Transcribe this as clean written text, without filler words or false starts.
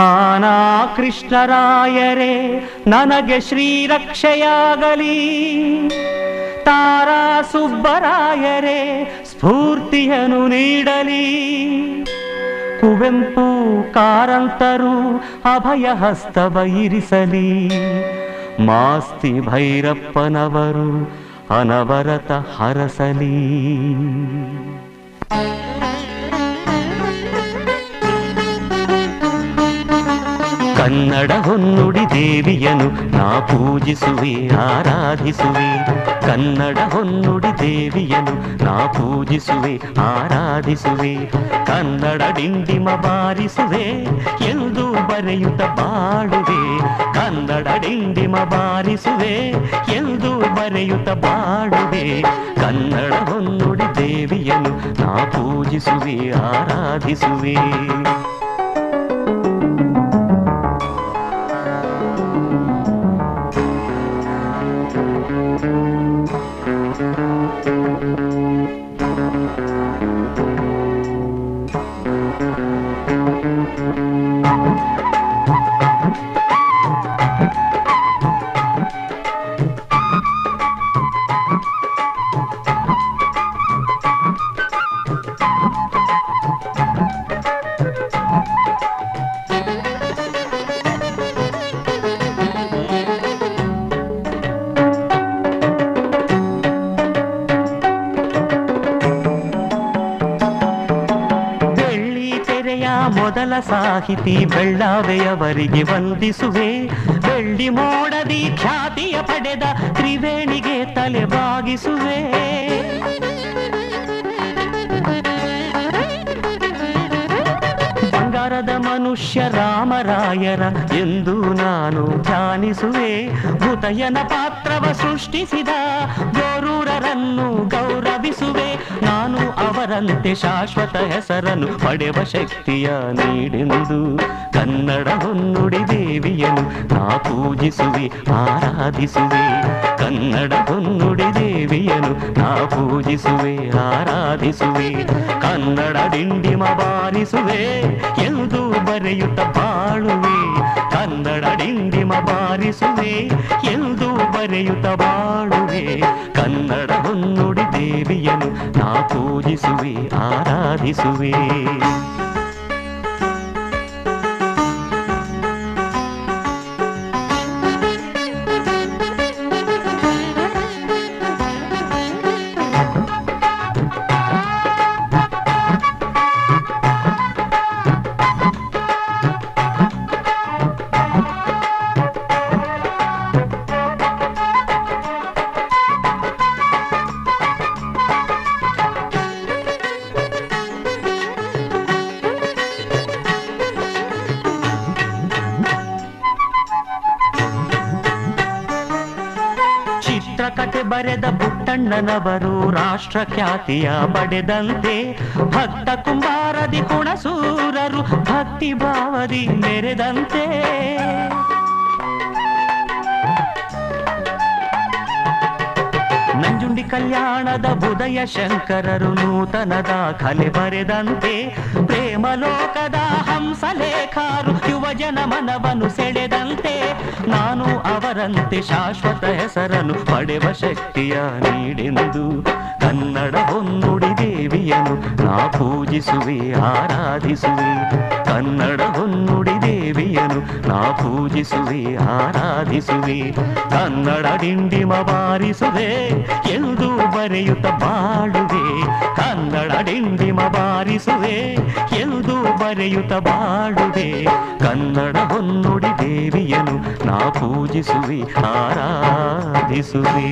ಆನಾ ಕೃಷ್ಣರಾಯರೇ ನನಗೆ ಶ್ರೀರಕ್ಷೆಯಾಗಲಿ, ತಾರಾ ಸುಬ್ಬರಾಯರೇ ಸ್ಫೂರ್ತಿಯನ್ನು ನೀಡಲಿ, ಕುವೆಂಪು ಕಾರಂತರು ಅಭಯ ಹಸ್ತವ ಇರಿಸಲಿ, ಮಾಸ್ತಿ ಭೈರಪ್ಪನವರು ಅನವರತ ಹರಸಲಿ. ಕನ್ನಡ ಹೊನ್ನುಡಿ ದೇವಿಯನು ನಾ ಪೂಜಿಸುವೆ ಆರಾಧಿಸುವೆ, ಕನ್ನಡ ಹೊನ್ನುಡಿ ದೇವಿಯನು ನಾ ಪೂಜಿಸುವೆ ಆರಾಧಿಸುವೆ, ಕನ್ನಡ ಡಿಂಡಿಮ ಬಾರಿಸುವೆ ಎಂದು ಬರೆಯುತ್ತ ಬಾಳುವೆ, ಕನ್ನಡ ಡಿಂಡಿಮ ಬಾರಿಸುವೆ ಎಂದು ಬರೆಯುತ್ತ ಬಾಳುವೆ, ಕನ್ನಡ ಹೊನ್ನುಡಿ ದೇವಿಯನು ನಾ ಪೂಜಿಸುವೆ ಆರಾಧಿಸುವೆ. ಮೊದಲ ಸಾಹಿತಿ ಬೆಳ್ಳಾವೆಯವರಿಗೆ ವಂದಿಸುವೆ, ಬೆಳ್ಳಿ ಮೋಡದಿ ಖ್ಯಾತಿಯ ಪಡೆದ ತ್ರಿವೇಣಿಗೆ ತಲೆ ಬಾಗಿಸುವೆ, ಬಂಗಾರದ ಮನುಷ್ಯ ರಾಮರಾಯರ ಎಂದು ನಾನು ಧ್ಯಾನಿಸುವೆ, ಭೂತಯ್ಯನ ಪಾತ್ರವ ಸೃಷ್ಟಿಸಿದ ಗೋರೂರರನ್ನು ಗೌರವಿಸುವೆ, ನಾನು ಅವರಂತೆ ಶಾಶ್ವತ ಹೆಸರನ್ನು ಪಡೆವ ಶಕ್ತಿಯ ನೀಡೆಂದು, ಕನ್ನಡ ಹೊನ್ನುಡಿ ದೇವಿಯನು ನಾ ಪೂಜಿಸುವೆ ಆರಾಧಿಸುವೆ, ಕನ್ನಡ ಹೊನ್ನುಡಿ ದೇವಿಯನು ನಾ ಪೂಜಿಸುವೆ ಆರಾಧಿಸುವೆ, ಕನ್ನಡ ಡಿಂಡಿಮ ಬಾರಿಸುವೆ ಎಂದು ಬರೆಯುತ್ತ ಬಾಳುವೆ, ಕನ್ನಡ ಡಿಂಡಿಮ ಬಾರಿಸುವೆ ಎಂದು ಬರೆಯುತ್ತ ಬಾಳುವೆ, ಕನ್ನಡ ಹೊನ್ನುಡಿ ದೇವಿಯನು ನಾ ಪೂಜಿಸುವೆ ಆರಾಧಿಸುವೆ. ಚಿತ್ರಕಥೆ ಬರೆದ ಪುಟ್ಟಣ್ಣನವರು ರಾಷ್ಟ್ರ ಖ್ಯಾತಿಯ ಪಡೆದಂತೆ, ಭಕ್ತ ಕುಂಬಾರದಿ ಕುಣಸೂರರು ಭಕ್ತಿ ಭಾವದಿ ಮೆರೆದಂತೆ, ನಂಜುಂಡಿ ಕಲ್ಯಾಣದ ಉದಯ ಶಂಕರರು ನೂತನ ದಾಖಲೆ ಬರೆದಂತೆ, ಪ್ರೇಮಲೋಕದ ಹಂಸಲೇಖರು ಯುವಜನ ಮನವನ್ನು ಸೆಳೆದಂತೆ, ನಾನು ಅವರಂತೆ ಶಾಶ್ವತ ಹೆಸರನ್ನು ಪಡೆವ ಶಕ್ತಿಯ ನೀಡೆಂದು, ಕನ್ನಡ ಹೊನ್ನುಡಿ ದೇವಿಯನು ನಾ ಪೂಜಿಸುವೆ ಆರಾಧಿಸುವೆ, ಕನ್ನಡ ಹೊನ್ನುಡಿ ದೇವಿಯನು ನಾ ಪೂಜಿಸುವೆ ಆರಾಧಿಸುವೆ, ಕನ್ನಡ ಡಿಂಡಿಮ ಬಾರಿಸುವೆ ಎಂದು ಬರೆಯುತ್ತ ಬಾಳುವೆ, ಕನ್ನಡ ಡಿಂಡಿಮ ಬಾರಿಸುವೆ ಎಂದು ಬರೆಯುತ್ತ ಬಾಳುವೆ, ಕನ್ನಡ ಹೊನ್ನುಡಿ ದೇವಿಯನು ನಾ ಪೂಜಿಸುವೆ ಆರಾಧಿಸುವೆ.